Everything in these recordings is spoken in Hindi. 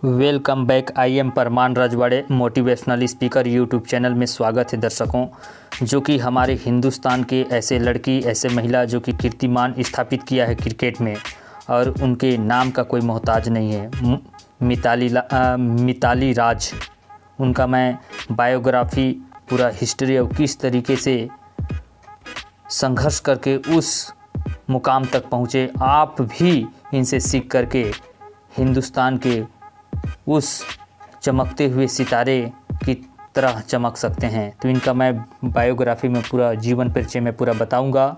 Welcome back. I am Parman Rajwade, motivational speaker YouTube channel में स्वागत है दर्शकों, जो कि हमारे हिंदुस्तान के ऐसे लड़की ऐसे महिला जो कि कीर्तिमान स्थापित किया है क्रिकेट में और उनके नाम का कोई मोहताज नहीं है। मिताली राज, उनका मैं बायोग्राफी पूरा हिस्ट्री और किस तरीके से संघर्ष करके उस मुकाम तक पहुँचे, आप भी इनसे सीख करके हिंदुस्तान के उस चमकते हुए सितारे की तरह चमक सकते हैं। तो इनका मैं बायोग्राफी में पूरा जीवन परिचय में पूरा बताऊंगा।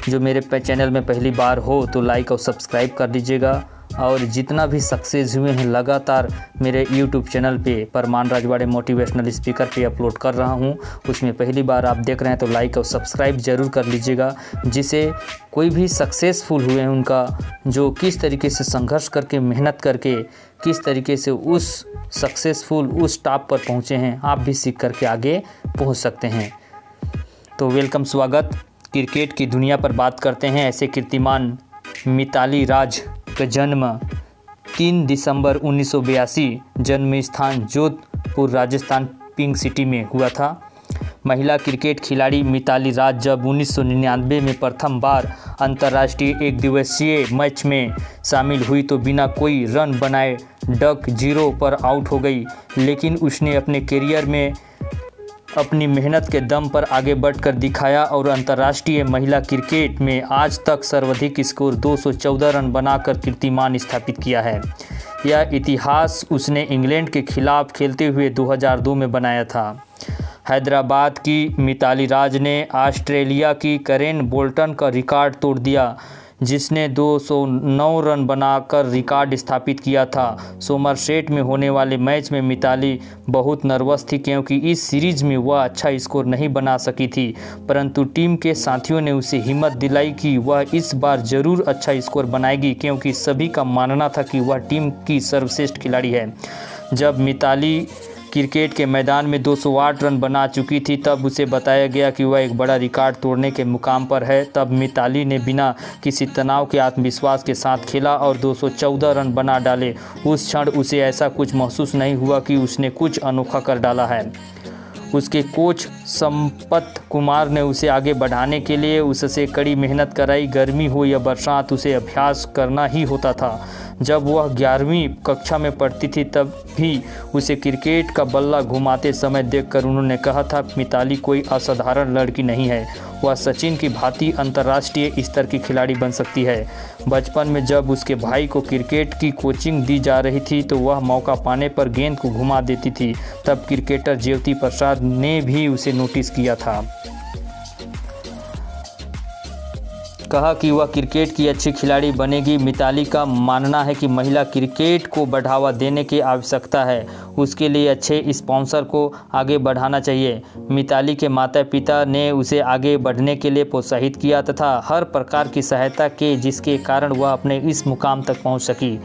जो मेरे चैनल में पहली बार हो तो लाइक और सब्सक्राइब कर दीजिएगा, और जितना भी सक्सेस हुए हैं लगातार मेरे यूट्यूब चैनल पे परमान रजवाड़े मोटिवेशनल स्पीकर पे अपलोड कर रहा हूँ। उसमें पहली बार आप देख रहे हैं तो लाइक और सब्सक्राइब ज़रूर कर लीजिएगा, जिससे कोई भी सक्सेसफुल हुए हैं उनका जो किस तरीके से संघर्ष करके मेहनत करके किस तरीके से उस सक्सेसफुल उस टॉप पर पहुँचे हैं, आप भी सीख करके आगे पहुँच सकते हैं। तो वेलकम, स्वागत। क्रिकेट की दुनिया पर बात करते हैं। ऐसे कीर्तिमान मिताली राज का जन्म 3 दिसंबर 1982 जन्म स्थान जोधपुर राजस्थान पिंक सिटी में हुआ था। महिला क्रिकेट खिलाड़ी मिताली राज जब 1999 में प्रथम बार अंतर्राष्ट्रीय एक दिवसीय मैच में शामिल हुई तो बिना कोई रन बनाए डक 0 पर आउट हो गई, लेकिन उसने अपने करियर में अपनी मेहनत के दम पर आगे बढ़कर दिखाया और अंतर्राष्ट्रीय महिला क्रिकेट में आज तक सर्वाधिक स्कोर 214 रन बनाकर कीर्तिमान स्थापित किया है। यह इतिहास उसने इंग्लैंड के खिलाफ खेलते हुए 2002 में बनाया था। हैदराबाद की मिताली राज ने ऑस्ट्रेलिया की कैरेन बोल्टन का रिकॉर्ड तोड़ दिया, जिसने 209 रन बनाकर रिकॉर्ड स्थापित किया था। सोमरसेट में होने वाले मैच में मिताली बहुत नर्वस थी, क्योंकि इस सीरीज में वह अच्छा स्कोर नहीं बना सकी थी, परंतु टीम के साथियों ने उसे हिम्मत दिलाई कि वह इस बार ज़रूर अच्छा स्कोर बनाएगी, क्योंकि सभी का मानना था कि वह टीम की सर्वश्रेष्ठ खिलाड़ी है। जब मिताली क्रिकेट के मैदान में 208 रन बना चुकी थी तब उसे बताया गया कि वह एक बड़ा रिकॉर्ड तोड़ने के मुकाम पर है। तब मिताली ने बिना किसी तनाव के आत्मविश्वास के साथ खेला और 214 रन बना डाले। उस क्षण उसे ऐसा कुछ महसूस नहीं हुआ कि उसने कुछ अनोखा कर डाला है। उसके कोच संपत कुमार ने उसे आगे बढ़ाने के लिए उससे कड़ी मेहनत कराई। गर्मी हो या बरसात उसे अभ्यास करना ही होता था। जब वह 11वीं कक्षा में पढ़ती थी तब भी उसे क्रिकेट का बल्ला घुमाते समय देखकर उन्होंने कहा था, मिताली कोई असाधारण लड़की नहीं है, वह सचिन की भांति अंतर्राष्ट्रीय स्तर की खिलाड़ी बन सकती है। बचपन में जब उसके भाई को क्रिकेट की कोचिंग दी जा रही थी तो वह मौका पाने पर गेंद को घुमा देती थी। तब क्रिकेटर ज्योति प्रसाद ने भी उसे नोटिस किया था, कहा कि वह क्रिकेट की अच्छी खिलाड़ी बनेगी। मिताली का मानना है कि महिला क्रिकेट को बढ़ावा देने की आवश्यकता है, उसके लिए अच्छे स्पॉन्सर को आगे बढ़ाना चाहिए। मिताली के माता पिता ने उसे आगे बढ़ने के लिए प्रोत्साहित किया तथा हर प्रकार की सहायता की, जिसके कारण वह अपने इस मुकाम तक पहुंच सकी।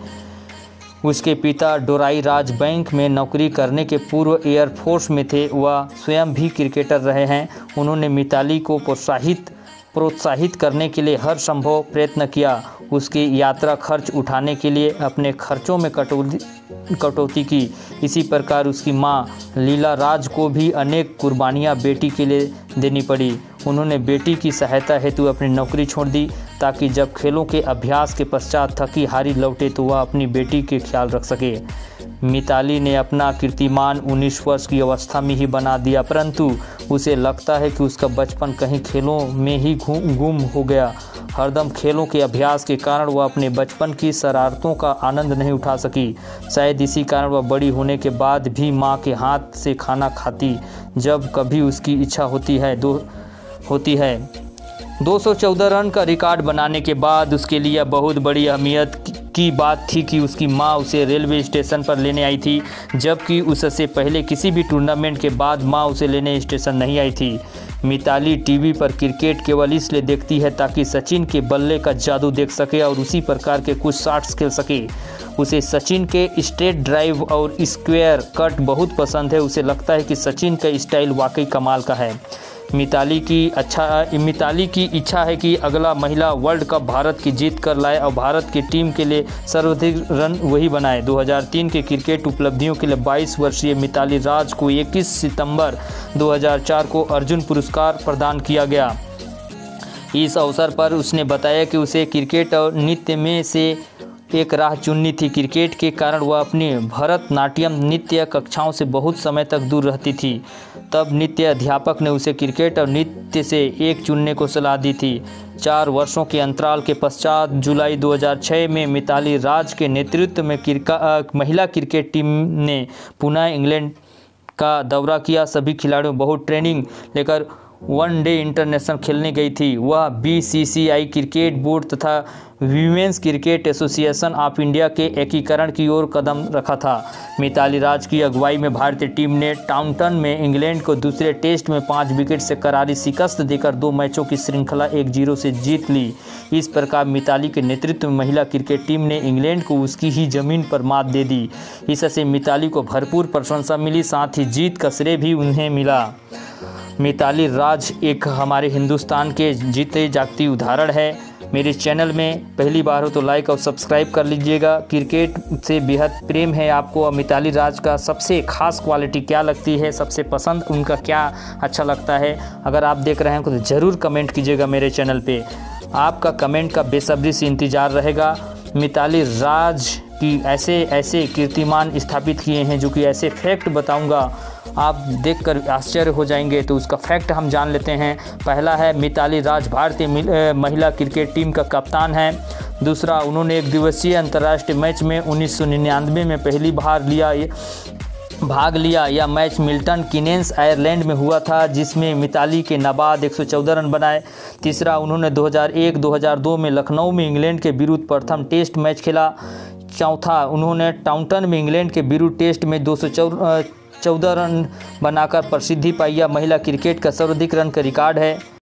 उसके पिता डोराई राज बैंक में नौकरी करने के पूर्व एयरफोर्स में थे। वह स्वयं भी क्रिकेटर रहे हैं। उन्होंने मिताली को प्रोत्साहित करने के लिए हर संभव प्रयत्न किया। उसकी यात्रा खर्च उठाने के लिए अपने खर्चों में कटौती की। इसी प्रकार उसकी मां लीला राज को भी अनेक कुर्बानियां बेटी के लिए देनी पड़ी। उन्होंने बेटी की सहायता हेतु अपनी नौकरी छोड़ दी, ताकि जब खेलों के अभ्यास के पश्चात थकी हारी लौटे तो वह अपनी बेटी के ख्याल रख सके। मिताली ने अपना कीर्तिमान 19 वर्ष की अवस्था में ही बना दिया, परंतु उसे लगता है कि उसका बचपन कहीं खेलों में ही गुम हो गया। हरदम खेलों के अभ्यास के कारण वह अपने बचपन की शरारतों का आनंद नहीं उठा सकी। शायद इसी कारण वह बड़ी होने के बाद भी मां के हाथ से खाना खाती जब कभी उसकी इच्छा होती है। 214 रन का रिकॉर्ड बनाने के बाद उसके लिए बहुत बड़ी अहमियत की बात थी कि उसकी मां उसे रेलवे स्टेशन पर लेने आई थी, जबकि उससे पहले किसी भी टूर्नामेंट के बाद मां उसे लेने स्टेशन नहीं आई थी। मिताली टीवी पर क्रिकेट केवल इसलिए देखती है ताकि सचिन के बल्ले का जादू देख सके और उसी प्रकार के कुछ शॉट्स खेल सके। उसे सचिन के स्ट्रेट ड्राइव और स्क्वायर कट बहुत पसंद है। उसे लगता है कि सचिन का स्टाइल वाकई कमाल का है। मिताली की इच्छा है कि अगला महिला वर्ल्ड कप भारत की जीत कर लाए और भारत की टीम के लिए सर्वाधिक रन वही बनाए। 2003 के क्रिकेट उपलब्धियों के लिए 22 वर्षीय मिताली राज को 21 सितंबर 2004 को अर्जुन पुरस्कार प्रदान किया गया। इस अवसर पर उसने बताया कि उसे क्रिकेट और नृत्य में से एक राह चुननी थी। क्रिकेट के कारण वह अपनी भरतनाट्यम नृत्य कक्षाओं से बहुत समय तक दूर रहती थी। तब नृत्य अध्यापक ने उसे क्रिकेट और नृत्य से एक चुनने को सलाह दी थी। 4 वर्षों के अंतराल के पश्चात जुलाई 2006 में मिताली राज के नेतृत्व में महिला क्रिकेट टीम ने पुनः इंग्लैंड का दौरा किया। सभी खिलाड़ियों बहुत ट्रेनिंग लेकर वनडे इंटरनेशनल खेलने गई थी। वह BCCI क्रिकेट बोर्ड तथा women's cricket association of India के एकीकरण की ओर कदम रखा था। मिताली राज की अगुवाई में भारतीय टीम ने टाउनटन में इंग्लैंड को दूसरे टेस्ट में 5 विकेट से करारी शिकस्त देकर 2 मैचों की श्रृंखला 1-0 से जीत ली। इस प्रकार मिताली के नेतृत्व में महिला क्रिकेट टीम ने इंग्लैंड को उसकी ही जमीन पर मात दे दी। इससे मिताली को भरपूर प्रशंसा मिली, साथ ही जीत का श्रेय भी उन्हें मिला। मिताली राज एक हमारे हिंदुस्तान के जीते जागती उदाहरण है। मेरे चैनल में पहली बार हो तो लाइक और सब्सक्राइब कर लीजिएगा। क्रिकेट से बेहद प्रेम है आपको। मिताली राज का सबसे खास क्वालिटी क्या लगती है, सबसे पसंद उनका क्या अच्छा लगता है, अगर आप देख रहे हैं तो ज़रूर कमेंट कीजिएगा मेरे चैनल पे। आपका कमेंट का बेसब्री से इंतज़ार रहेगा। मिताली राज की ऐसे कीर्तिमान स्थापित किए हैं जो कि ऐसे फैक्ट बताऊंगा, आप देखकर आश्चर्य हो जाएंगे। तो उसका फैक्ट हम जान लेते हैं। पहला है, मिताली राज भारतीय महिला क्रिकेट टीम का कप्तान है। दूसरा, उन्होंने एक दिवसीय अंतर्राष्ट्रीय मैच में 1999 में पहली बार भाग लिया। यह मैच मिल्टन कीनेस आयरलैंड में हुआ था, जिसमें मिताली के नाबाद 114 रन बनाए। तीसरा, उन्होंने 2001-2002 में लखनऊ में इंग्लैंड के विरुद्ध प्रथम टेस्ट मैच खेला। चौथा, उन्होंने टाउनटन में इंग्लैंड के विरुद्ध टेस्ट में 214 रन बनाकर प्रसिद्धि पाई। यह महिला क्रिकेट का सर्वाधिक रन का रिकॉर्ड है।